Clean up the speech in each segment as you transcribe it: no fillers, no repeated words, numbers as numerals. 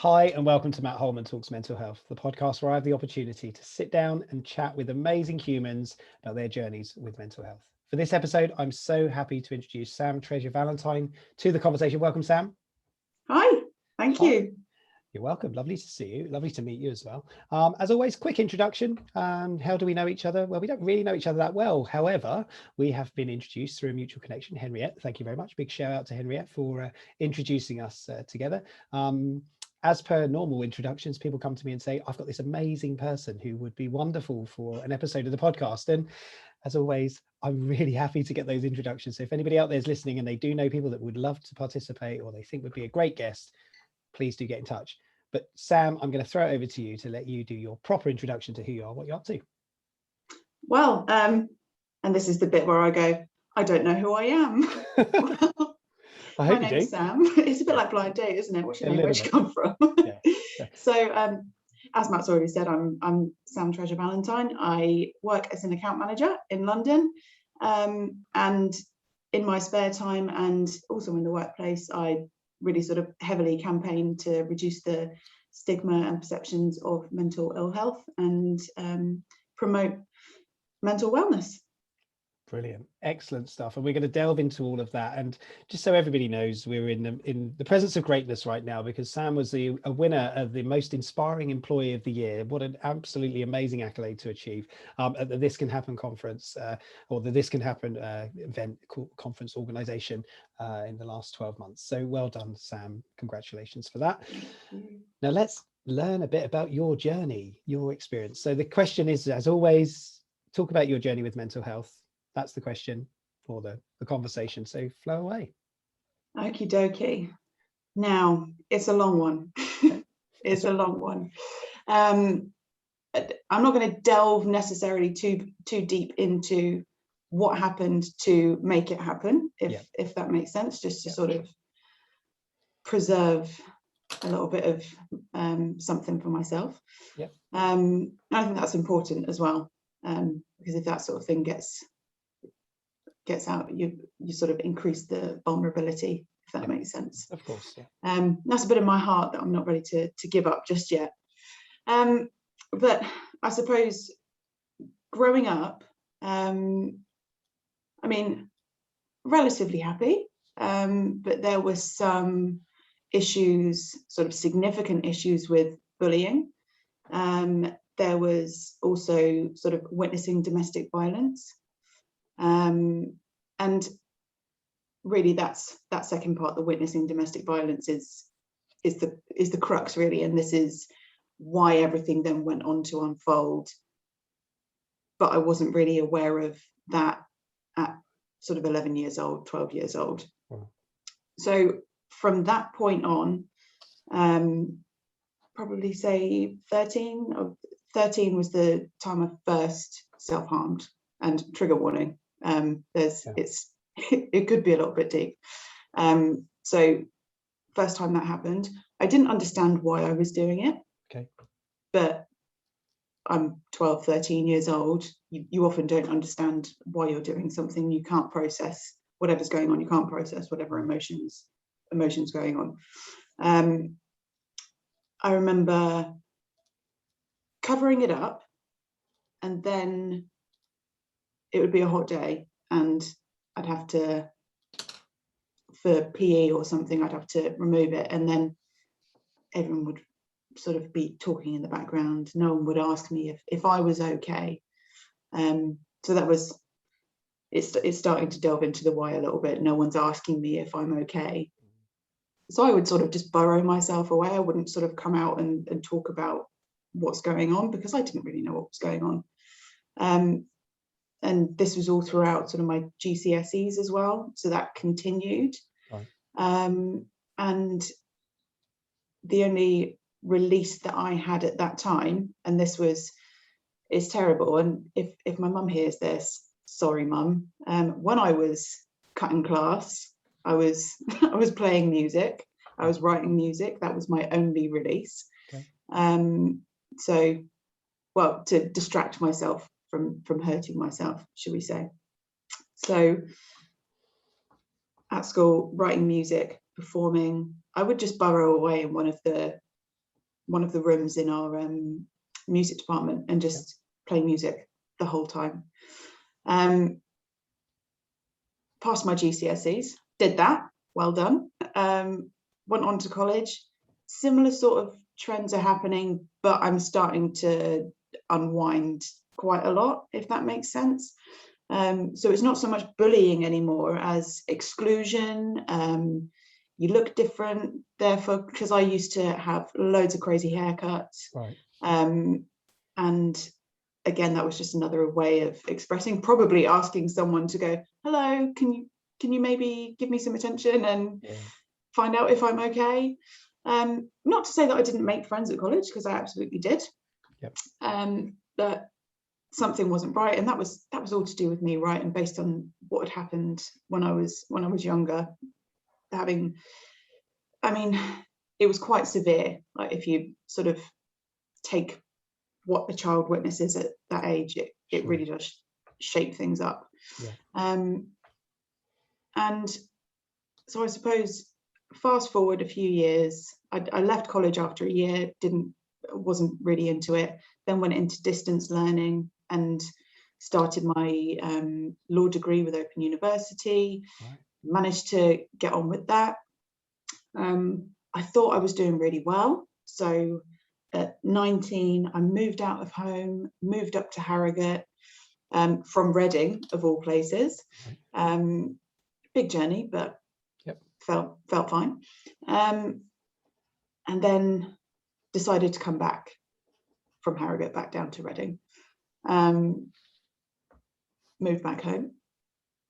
Hi, and welcome to Matt Holman Talks Mental Health, the podcast where I have the opportunity to sit down and chat with amazing humans about their journeys with mental health. For this episode, I'm so happy to introduce Sam Treasure-Valentine to the conversation. Welcome, Sam. Hi, thank you. You're welcome. Lovely to see you. Lovely to meet you as well. As always, quick introduction. How do we know each other? Well, we don't really know each other that well. However, we have been introduced through a mutual connection. Henriette, thank you very much. Big shout out to Henriette for introducing us together. As per normal introductions, people come to me and say, I've got this amazing person who would be wonderful for an episode of the podcast. And as always, I'm really happy to get those introductions. So if anybody out there is listening and they do know people that would love to participate or they think would be a great guest, please do get in touch. But Sam, I'm going to throw it over to you to let you do your proper introduction to who you are, what you're up to. Well, and this is the bit where I go, I don't know who I am. I hope My you name's do. Sam. It's a bit like Blind Date, isn't it? What's your name? Where'd you come from? Yeah. So, as Matt's already said, I'm Sam Treasure-Valentine. I work as an account manager in London, and in my spare time and also in the workplace, I really sort of heavily campaign to reduce the stigma and perceptions of mental ill health and promote mental wellness. Brilliant, excellent stuff, and we're going to delve into all of that. And just so everybody knows, we're in the presence of greatness right now because Sam was a winner of the most inspiring employee of the year. What an absolutely amazing accolade to achieve at the This Can Happen conference or the This Can Happen event conference organization in the last 12 months. So well done, Sam. Congratulations for that. Now let's learn a bit about your journey, your experience. So the question is, as always, talk about your journey with mental health. That's the question for the conversation. So flow away. Okie dokie. Now, it's a long one. It's a long one. I'm not going to delve necessarily too deep into what happened to make it happen, if that makes sense, just to sort of preserve a little bit of something for myself. I think that's important as well, because if that sort of thing gets out, you sort of increase the vulnerability, if that makes sense. Of course. That's a bit of my heart that I'm not ready to give up just yet. But I suppose growing up, I mean, relatively happy, but there were some issues, sort of significant issues with bullying. There was also sort of witnessing domestic violence. And really that second part, the witnessing domestic violence, is the crux really, and this is why everything then went on to unfold. But I wasn't really aware of that at sort of 11 years old, 12 years old. Wow. So from that point on, probably say 13 was the time I first self-harmed. And trigger warning, it could be a little bit deep. So first time that happened, I didn't understand why I was doing it. Okay. But I'm 12, 13 years old. You often don't understand why you're doing something. You can't process whatever's going on. You can't process whatever emotions going on. I remember covering it up, and then it would be a hot day and I'd have to, for PE or something, I'd have to remove it, and then everyone would sort of be talking in the background. No one would ask me if I was okay. So that was, it's starting to delve into the why a little bit. No one's asking me if I'm okay. So I would sort of just burrow myself away. I wouldn't sort of come out and talk about what's going on because I didn't really know what was going on. And this was all throughout sort of my GCSEs as well. So that continued. Right. And the only release that I had at that time, and it's terrible. And if my mum hears this, sorry, mum. When I was cutting class, I was playing music. I was writing music. That was my only release. Okay. So, well, to distract myself from hurting myself, should we say. So at school, writing music, performing, I would just burrow away in one of the one of the rooms in our music department and just play music the whole time. Passed my GCSEs, did that, well done. Went on to college. Similar sort of trends are happening, but I'm starting to unwind quite a lot, if that makes sense. So it's not so much bullying anymore as exclusion. You look different, therefore, because I used to have loads of crazy haircuts. Right. And again, that was just another way of expressing, probably asking someone to go, hello, can you maybe give me some attention and find out if I'm okay? Not to say that I didn't make friends at college, because I absolutely did. Yep. But something wasn't right, and that was all to do with me, right? And based on what had happened when I was younger, it was quite severe. Like, if you sort of take what a child witnesses at that age, it really does shape things up. And so I suppose fast forward a few years, I left college after a year, wasn't really into it, then went into distance learning and started my law degree with Open University. Managed to get on with that. I thought I was doing really well. So at 19, I moved out of home, moved up to Harrogate from Reading, of all places. Big journey, but felt fine. And then decided to come back from Harrogate back down to Reading. Moved back home.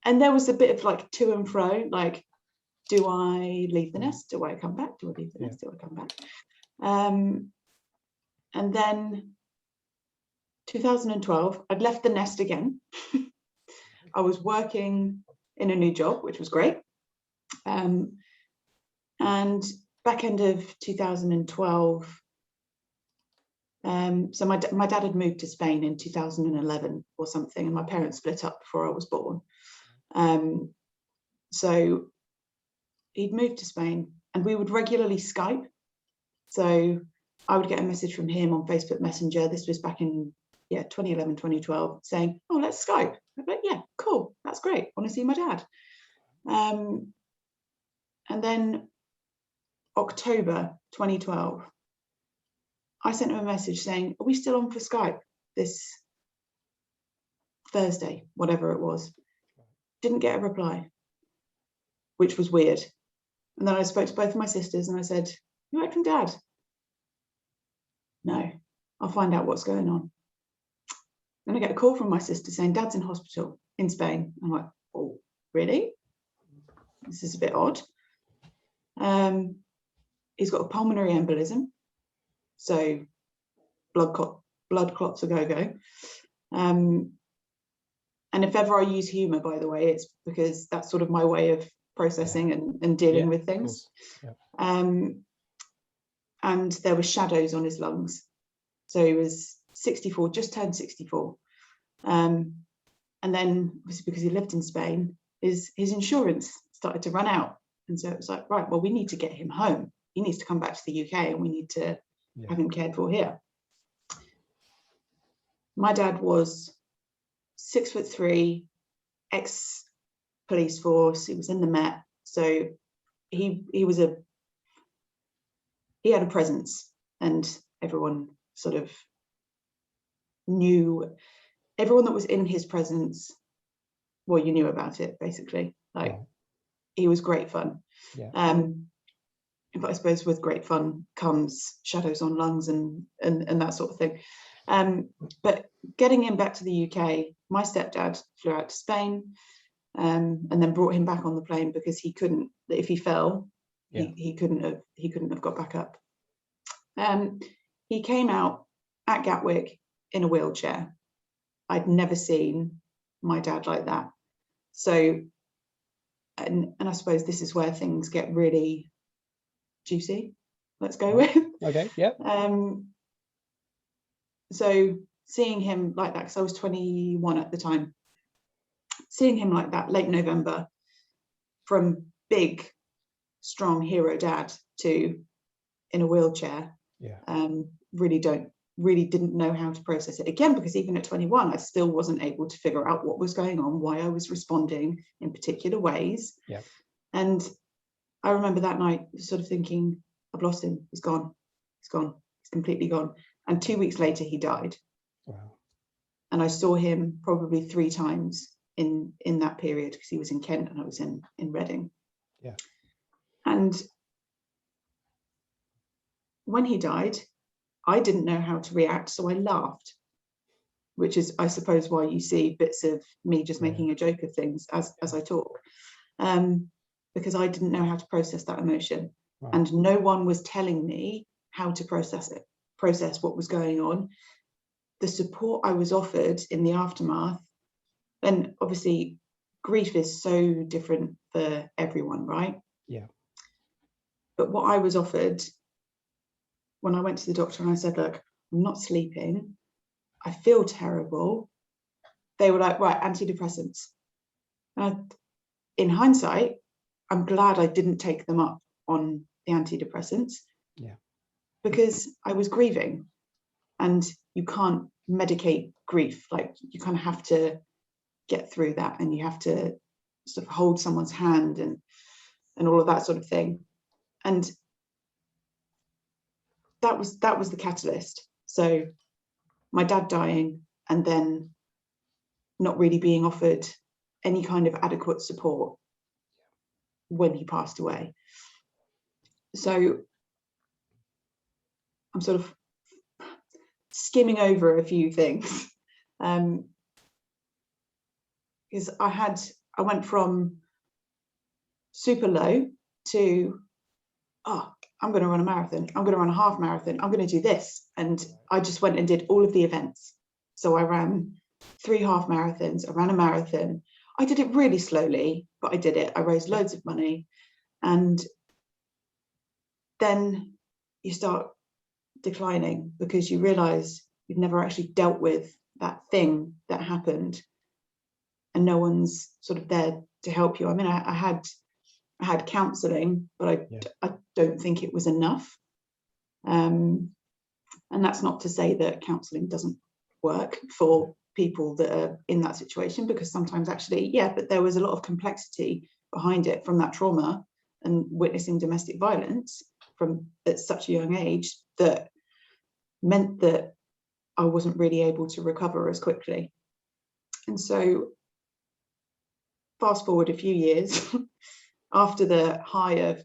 And there was a bit of like to and fro, like, do I leave the nest? Do I come back? Do I leave the nest? Do I come back? And then 2012, I'd left the nest again. I was working in a new job, which was great. And back end of 2012, so my dad had moved to Spain in 2011 or something, and my parents split up before I was born. So he'd moved to Spain, and we would regularly Skype. So I would get a message from him on Facebook Messenger. This was back in 2011, 2012, saying, oh, let's Skype. I'd be like, yeah, cool, that's great, want to see my dad. And then October 2012, I sent him a message saying, are we still on for Skype this Thursday, whatever it was? Didn't get a reply, which was weird. And then I spoke to both of my sisters and I said, you heard from Dad? No, I'll find out what's going on. Then I get a call from my sister saying, Dad's in hospital in Spain. I'm like, oh, really? This is a bit odd. He's got a pulmonary embolism. So blood clots a go-go. And if ever I use humour, by the way, it's because that's sort of my way of processing and dealing with things. And there were shadows on his lungs. So he was 64, just turned 64. And then, obviously, because he lived in Spain, his insurance started to run out. And so it was like, right, well, we need to get him home. He needs to come back to the UK and we need to have him cared for here. My dad was 6'3", ex-police force. He was in the Met. So he had a presence, and everyone sort of knew, everyone that was in his presence, well, you knew about it, basically. Like, he was great fun. But I suppose with great fun comes shadows on lungs and that sort of thing. But getting him back to the UK, my stepdad flew out to Spain and then brought him back on the plane because he couldn't, if he fell, he couldn't have got back up. He came out at Gatwick in a wheelchair. I'd never seen my dad like that. So, and I suppose this is where things get really juicy. Let's go with. Okay. Yep. So seeing him like that, because I was 21 at the time, seeing him like that late November, from big, strong hero dad to in a wheelchair, Really didn't know how to process it again, because even at 21 I still wasn't able to figure out what was going on, why I was responding in particular ways. And I remember that night sort of thinking, I've lost him, he's gone, he's completely gone. And 2 weeks later he died. Wow. And I saw him probably 3 times in that period, because he was in Kent and I was in Reading. And when he died, I didn't know how to react, so I laughed, which is, I suppose, why you see bits of me just making a joke of things as I talk, because I didn't know how to process that emotion. And no one was telling me how to process what was going on. The support I was offered in the aftermath, and obviously grief is so different for everyone, right? But what I was offered when I went to the doctor and I said, look, I'm not sleeping, I feel terrible, they were like, right, antidepressants. And in hindsight, I'm glad I didn't take them up on the antidepressants, because I was grieving, and you can't medicate grief. Like, you kind of have to get through that, and you have to sort of hold someone's hand and all of that sort of thing. And that was the catalyst. So my dad dying, and then not really being offered any kind of adequate support when he passed away. So I'm sort of skimming over a few things, because I went from super low to, I'm going to run a marathon, I'm going to run a half marathon, I'm going to do this. And I just went and did all of the events. So I ran 3 half marathons, I ran a marathon. I did it really slowly, but I did it. I raised loads of money. And then you start declining, because you realize you've never actually dealt with that thing that happened, and no one's sort of there to help you. I mean, I had counselling, but I don't think it was enough. And that's not to say that counselling doesn't work for people that are in that situation, because sometimes actually, but there was a lot of complexity behind it from that trauma and witnessing domestic violence from at such a young age, that meant that I wasn't really able to recover as quickly. And so fast forward a few years after the high of,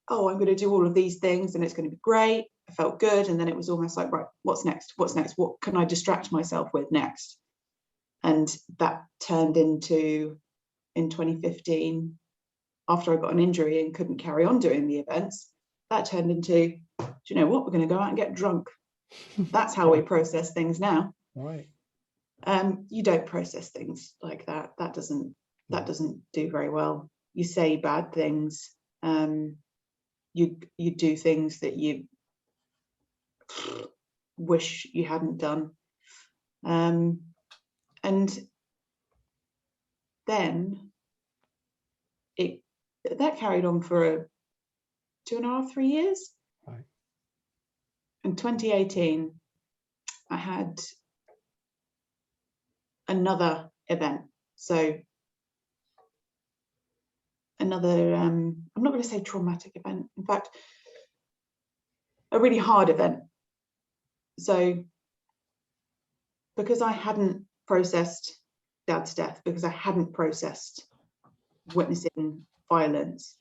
I'm going to do all of these things and it's going to be great, I felt good. And then it was almost like, right, what's next? What can I distract myself with next? And that turned into, in 2015, after I got an injury and couldn't carry on doing the events, that turned into, do you know what, we're going to go out and get drunk. That's how we process things now. Right. You don't process things like that. That doesn't do very well. You say bad things. You do things that you wish you hadn't done. And then that carried on for 2.5, 3 years. Right. In 2018, I had another event. So another, I'm not going to say traumatic event, in fact, a really hard event. So because I hadn't processed Dad's death, because I hadn't processed witnessing violence,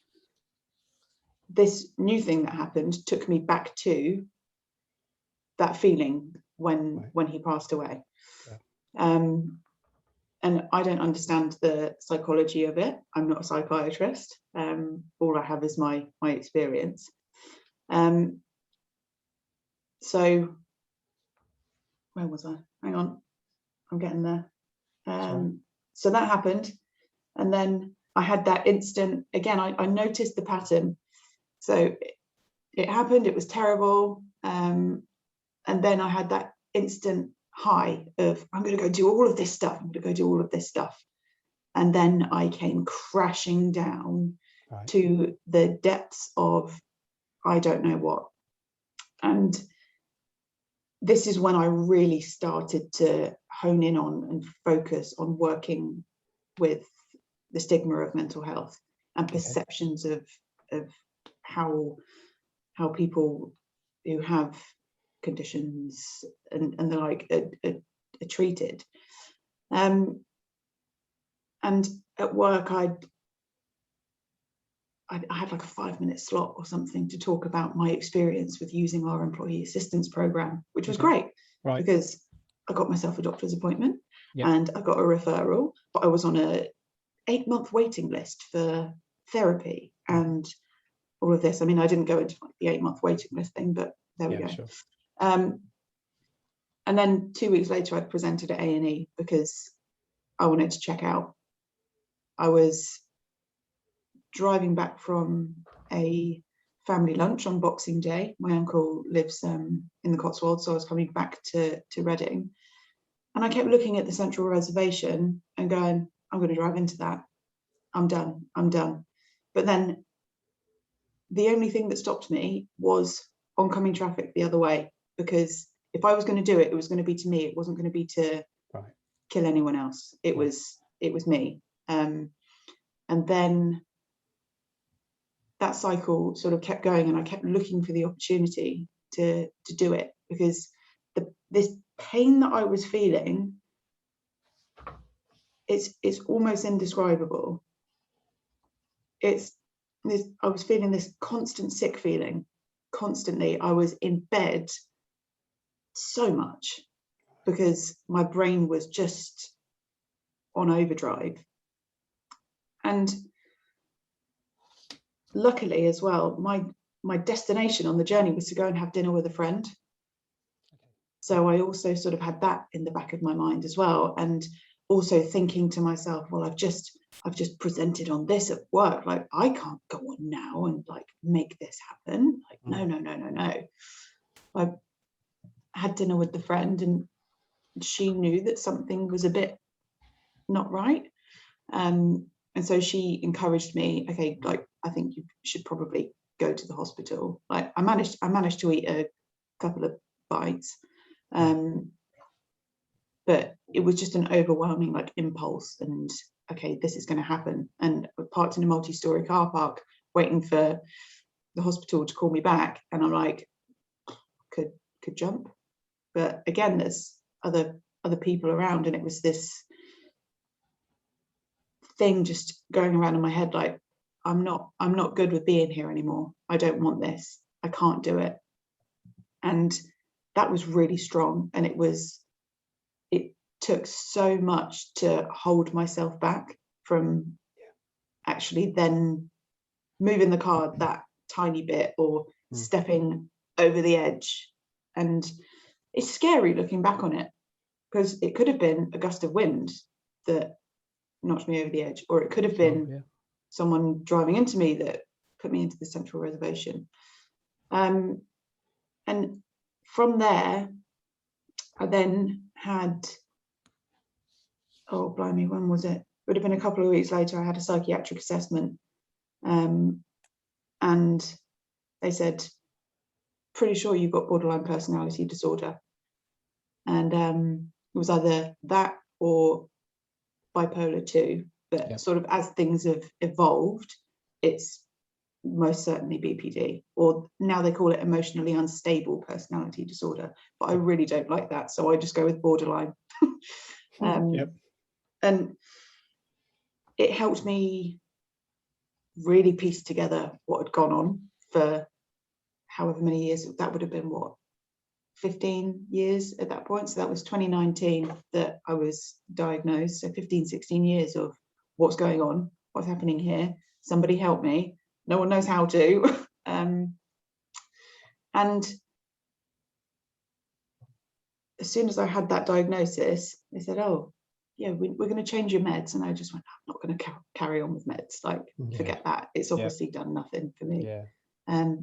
this new thing that happened took me back to that feeling when he passed away. And I don't understand the psychology of it. I'm not a psychiatrist. All I have is my experience. So where was I? Hang on, I'm getting there. So that happened, and then I had that instant, again, I noticed the pattern. So it happened, it was terrible, and then I had that instant high of, I'm going to go do all of this stuff, and then I came crashing down to the depths of I don't know what. And this is when I really started to hone in on and focus on working with the stigma of mental health and perceptions of how people who have conditions and the like are treated. And at work, I had like a 5-minute slot or something to talk about my experience with using our employee assistance program, which was great, because I got myself a doctor's appointment and I got a referral, but I was on a 8-month waiting list for therapy and all of this. I mean, I didn't go into the 8-month waiting list thing, but there we go. Sure. And then 2 weeks later, I presented at A&E because I wanted to check out. I was driving back from a family lunch on Boxing Day. My uncle lives in the Cotswolds, so I was coming back to Reading. And I kept looking at the Central Reservation and going, I'm going to drive into that. I'm done. But then the only thing that stopped me was oncoming traffic the other way, because if I was going to do it, it was going to be to me. It wasn't going to be to kill anyone else. It was me. And then that cycle sort of kept going, and I kept looking for the opportunity to do it, because this pain that I was feeling, it's almost indescribable. I was feeling this constant sick feeling, constantly. I was in bed so much because my brain was just on overdrive. And luckily as well, my destination on the journey was to go and have dinner with a friend. So I also sort of had that in the back of my mind as well, and also thinking to myself, well, I've just presented on this at work, like I can't go on now and like make this happen. Like no. I had dinner with the friend, and she knew that something was a bit not right. And so she encouraged me, okay, like I think you should probably go to the hospital. Like I managed to eat a couple of bites, but it was just an overwhelming like impulse, and okay, this is going to happen. And I parked in a multi-story car park waiting for the hospital to call me back, and I'm like, could jump, but again, there's other people around, and it was this thing just going around in my head, like I'm not good with being here anymore. I don't want this. I can't do it. And that was really strong, and it took so much to hold myself back from actually then moving the car that tiny bit or stepping over the edge. And it's scary looking back on it, because it could have been a gust of wind that knocked me over the edge, or it could have been someone driving into me that put me into the Central Reservation. And from there, I then had, oh blimey, when was it? It would have been a couple of weeks later, I had a psychiatric assessment, and they said, pretty sure you've got borderline personality disorder. And it was either that or bipolar 2, but sort of as things have evolved, it's most certainly BPD, or now they call it emotionally unstable personality disorder, but I really don't like that, so I just go with borderline. And it helped me really piece together what had gone on for however many years. That would have been 15 years at that point. So that was 2019 that I was diagnosed. So 15-16 years of what's going on, what's happening here, somebody help me, no one knows how to. And as soon as I had that diagnosis, they said, oh yeah, we're going to change your meds. And I just went, I'm not going to carry on with meds, like forget that, it's obviously done nothing for me.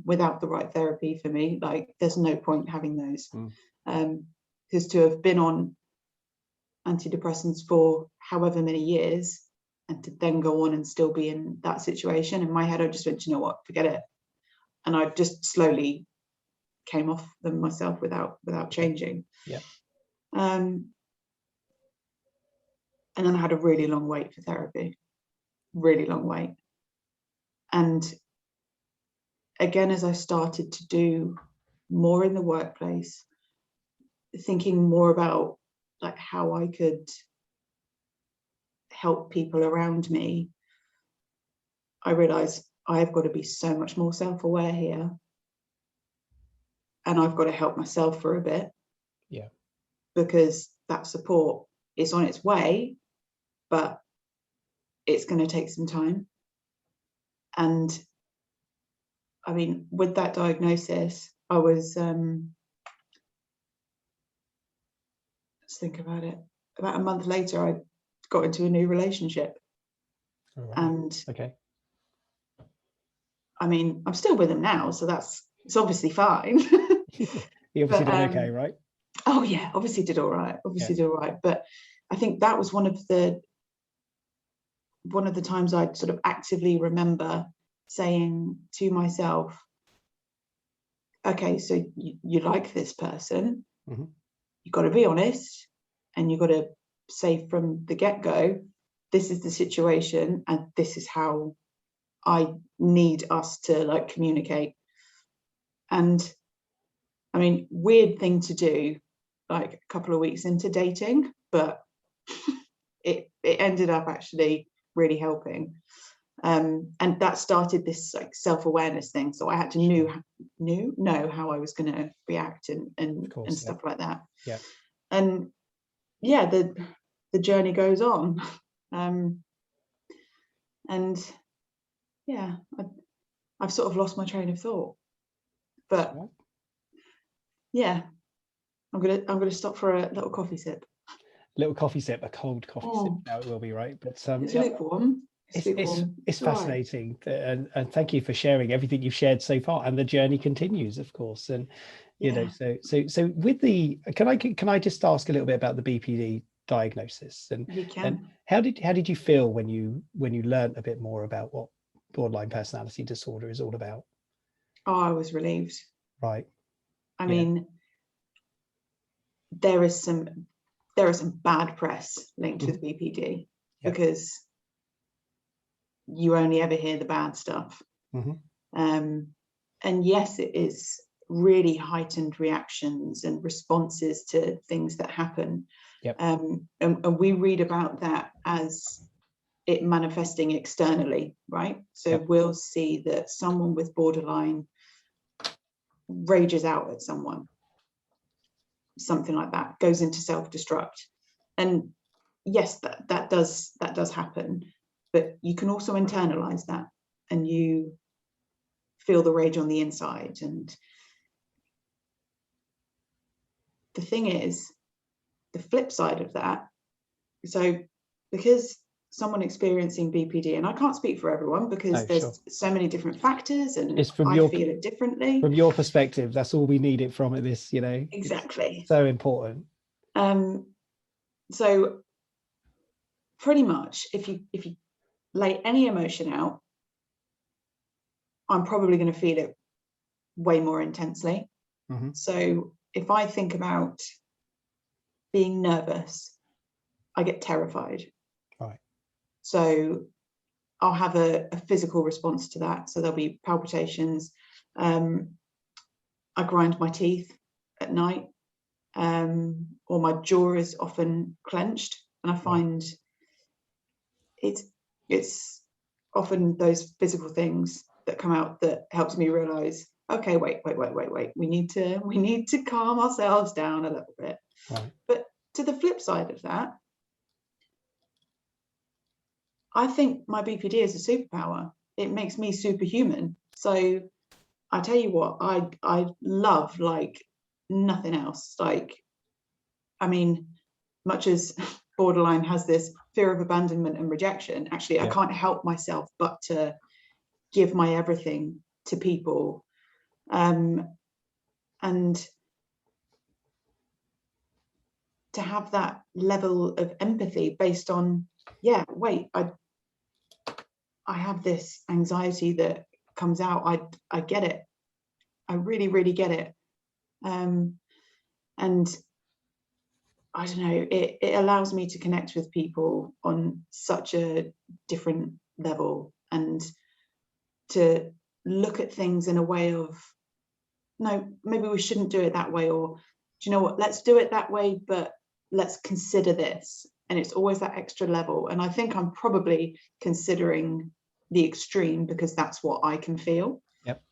Without the right therapy for me, like there's no point having those. Because to have been on antidepressants for however many years and to then go on and still be in that situation, in my head I just went, you know what, forget it. And I just slowly came off them myself without changing. Yeah. And then I had a really long wait for therapy, really long wait. And again, as I started to do more in the workplace, thinking more about like how I could help people around me, I realized I've got to be so much more self-aware here, and I've got to help myself for a bit. Yeah. Because that support is on its way, but it's going to take some time. And I mean, with that diagnosis, I was, let's think about it, about a month later, I got into a new relationship. All right. And okay. I mean, I'm still with him now, so it's obviously fine. You obviously did okay, right? Oh yeah, obviously did all right. Did all right. But I think that was one of the times I sort of actively remember saying to myself, okay, so you like this person, you've got to be honest, and you've got to say from the get-go, this is the situation and this is how I need us to like communicate. And I mean, weird thing to do like a couple of weeks into dating, but it ended up actually really helping. And that started this like self-awareness thing. So I had to know how I was going to react and stuff like that. Yeah. And yeah, the journey goes on. And yeah, I've sort of lost my train of thought. But yeah, I'm gonna stop for a little coffee sip. Little coffee sip, a cold coffee sip. Now it will be right, but it's lukewarm. It's fascinating, and thank you for sharing everything you've shared so far, and the journey continues, of course. And you know, so with the, can I just ask a little bit about the BPD diagnosis, and how did you feel when you learned a bit more about what borderline personality disorder is all about? Oh, I was relieved. Right. I mean, there is some bad press linked with BPD because you only ever hear the bad stuff. And yes, it is really heightened reactions and responses to things that happen. And we read about that as it manifesting externally, right? So we'll see that someone with borderline rages out at someone, something like that, goes into self-destruct. And yes, that does happen, but you can also internalize that and you feel the rage on the inside. And the thing is, the flip side of that, so because someone experiencing BPD, and I can't speak for everyone because there's so many different factors and I feel it differently. From your perspective, that's all we need it from at this, you know. Exactly. It's so important. So pretty much if you lay any emotion out, I'm probably going to feel it way more intensely. So if I think about being nervous, I get terrified. Right. So I'll have a physical response to that. So there'll be palpitations. I grind my teeth at night, or my jaw is often clenched, and I find it's often those physical things that come out that helps me realize, okay, wait, we need to calm ourselves down a little bit. Right. But to the flip side of that, I think my BPD is a superpower. It makes me superhuman. So I tell you what, I love like nothing else. Like, I mean, much as borderline has this fear of abandonment and rejection, actually, I can't help myself but to give my everything to people. And to have that level of empathy based on, wait, I have this anxiety that comes out. I get it. I really, really get it. And I don't know, it allows me to connect with people on such a different level, and to look at things in a way of, no, maybe we shouldn't do it that way, or do you know what, let's do it that way, but let's consider this. And it's always that extra level. And I think I'm probably considering the extreme because that's what I can feel. Yep.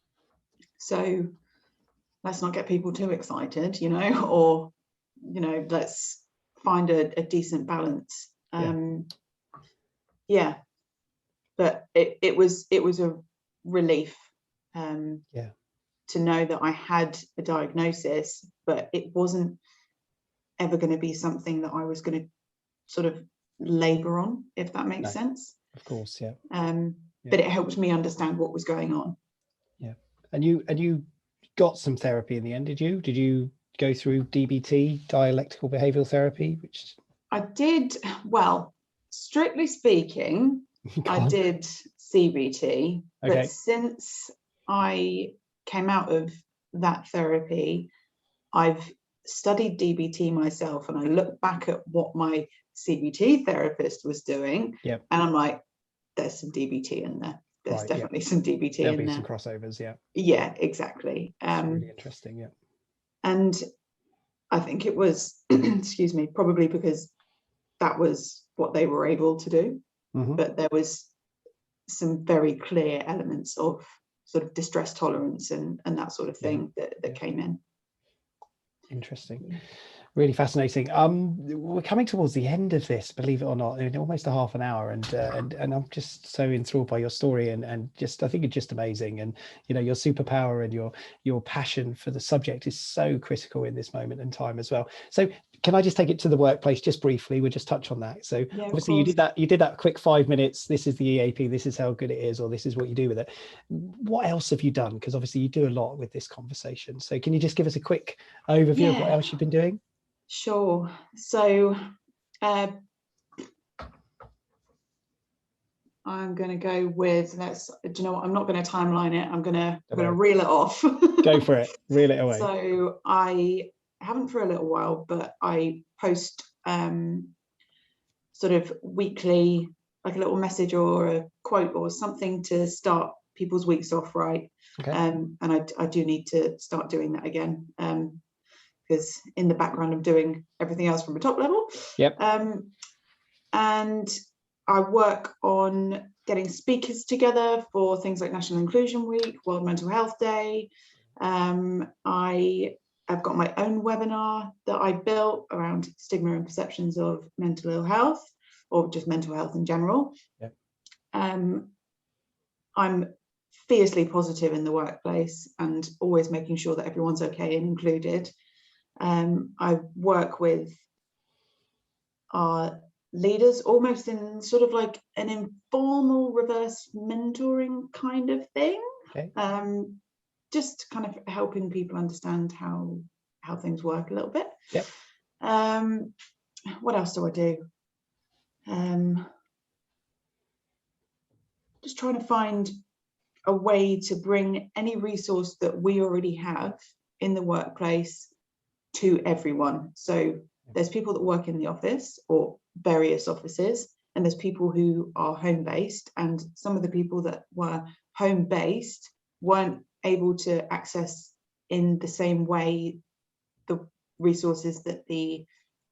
So let's not get people too excited, you know, or, you know, let's find a decent balance. Yeah. But it was a relief to know that I had a diagnosis, but it wasn't ever going to be something that I was going to sort of labor on, if that makes sense. Of course, yeah. But it helped me understand what was going on. Yeah. And you got some therapy in the end, did you? Did you go through DBT, dialectical behavioral therapy? Which I did, well, strictly speaking, I did CBT, but since I came out of that therapy, I've studied DBT myself, and I look back at what my CBT therapist was doing, and I'm like, there's some DBT in there. There's definitely some DBT There'll in be there. some crossovers, Yeah, exactly. It's really interesting, yeah. And I think it was, excuse me, probably because that was what they were able to do. But there was some very clear elements of sort of distress tolerance and that sort of thing that came in. Interesting. Really fascinating. We're coming towards the end of this, believe it or not, in almost a half an hour, and I'm just so enthralled by your story, and just I think it's just amazing. And you know, your superpower and your passion for the subject is so critical in this moment in time as well. So can I just take it to the workplace just briefly? We'll just touch on that. So obviously you did that quick 5 minutes. This is the EAP, this is how good it is, or this is what you do with it. What else have you done? Because obviously you do a lot with this conversation. So can you just give us a quick overview of what else you've been doing? Sure. So I'm going to go with, do you know what, I'm not going to timeline it. I'm going to reel it off. Go for it. Reel it away. So I haven't for a little while, but I post sort of weekly, like a little message or a quote or something to start people's weeks off right. And I do need to start doing that again. Because in the background I'm doing everything else from a top level. And I work on getting speakers together for things like National Inclusion Week, World Mental Health Day. I have got my own webinar that I built around stigma and perceptions of mental ill health, or just mental health in general. I'm fiercely positive in the workplace and always making sure that everyone's okay and included. I work with our leaders almost in sort of like an informal reverse mentoring kind of thing. Just kind of helping people understand how things work a little bit. What else do I do? Just trying to find a way to bring any resource that we already have in the workplace to everyone. So there's people that work in the office or various offices, and there's people who are home-based, and some of the people that were home-based weren't able to access in the same way the resources that the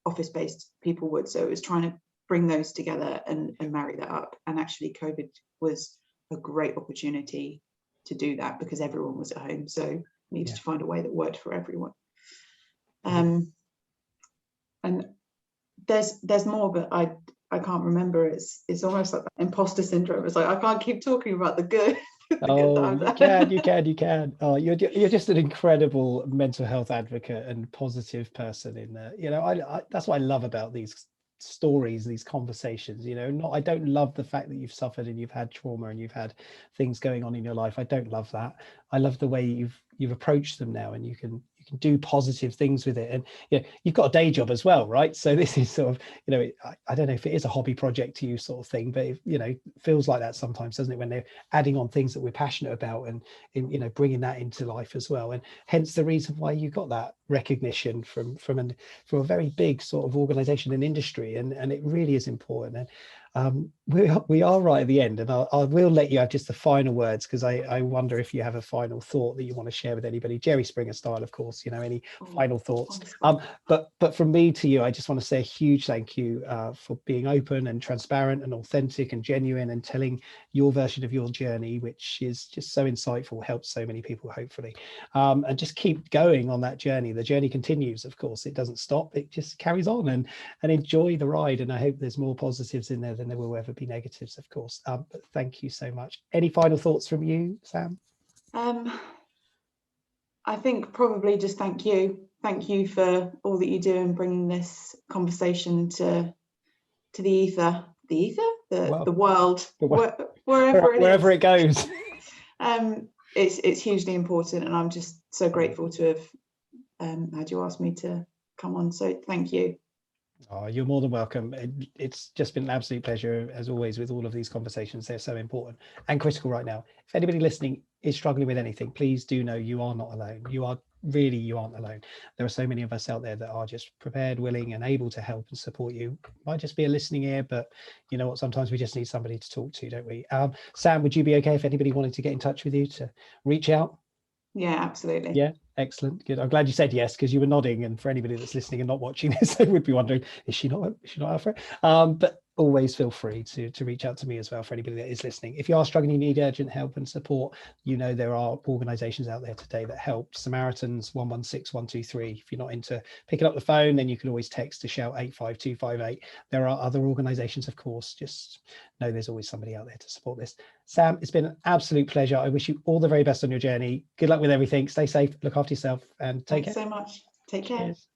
office-based people would. So it was trying to bring those together and marry that up. And actually COVID was a great opportunity to do that because everyone was at home. So we needed to find a way that worked for everyone. And there's more, but I can't remember. It's almost like imposter syndrome. It's like I can't keep talking about the good. You can. Oh, you're just an incredible mental health advocate and positive person in there. You know, I that's what I love about these stories, these conversations. You know, I don't love the fact that you've suffered and you've had trauma and you've had things going on in your life. I don't love that. I love the way you've approached them now, and you can you can do positive things with it. And you've got a day job as well, right? So this is sort of, I don't know if it is a hobby project to you sort of thing, but it feels like that sometimes, doesn't it, when they're adding on things that we're passionate about and bringing that into life as well. And hence the reason why you got that recognition from a very big sort of organization and industry, and it really is important. And we are right at the end, and I will let you have just the final words, because I wonder if you have a final thought that you want to share with anybody, Jerry Springer style, of course, any final thoughts. But from me to you, I just want to say a huge thank you for being open and transparent and authentic and genuine, and telling your version of your journey, which is just so insightful, helps so many people, hopefully. And just keep going on that journey. The journey continues, of course, it doesn't stop, it just carries on, and enjoy the ride. And I hope there's more positives in there than there will ever be negatives, of course. But thank you so much. Any final thoughts from you, Sam? I think probably just thank you for all that you do in bringing this conversation to the ether, the world, wherever it goes. It's hugely important, and I'm just so grateful to have had you ask me to come on. So thank you. Oh, you're more than welcome. It's just been an absolute pleasure, as always, with all of these conversations. They're so important and critical right now. If anybody listening is struggling with anything, please do know you are not alone. You aren't alone. There are so many of us out there that are just prepared, willing, and able to help and support you. Might just be a listening ear, but you know what? Sometimes we just need somebody to talk to, don't we? Sam, would you be okay if anybody wanted to get in touch with you, to reach out? Yeah, absolutely. Yeah, excellent, good. I'm glad you said yes, because you were nodding, and for anybody that's listening and not watching this, they would be wondering, is she not out for it? But always feel free to reach out to me as well, for anybody that is listening. If you are struggling, you need urgent help and support, there are organizations out there today that help. Samaritans 116123. If you're not into picking up the phone, then you can always text to shout 85258. There are other organizations, of course. Just know there's always somebody out there to support this. Sam, it's been an absolute pleasure. I wish you all the very best on your journey. Good luck with everything. Stay safe, look after yourself, and take care. Thanks so much. Take care. Cheers.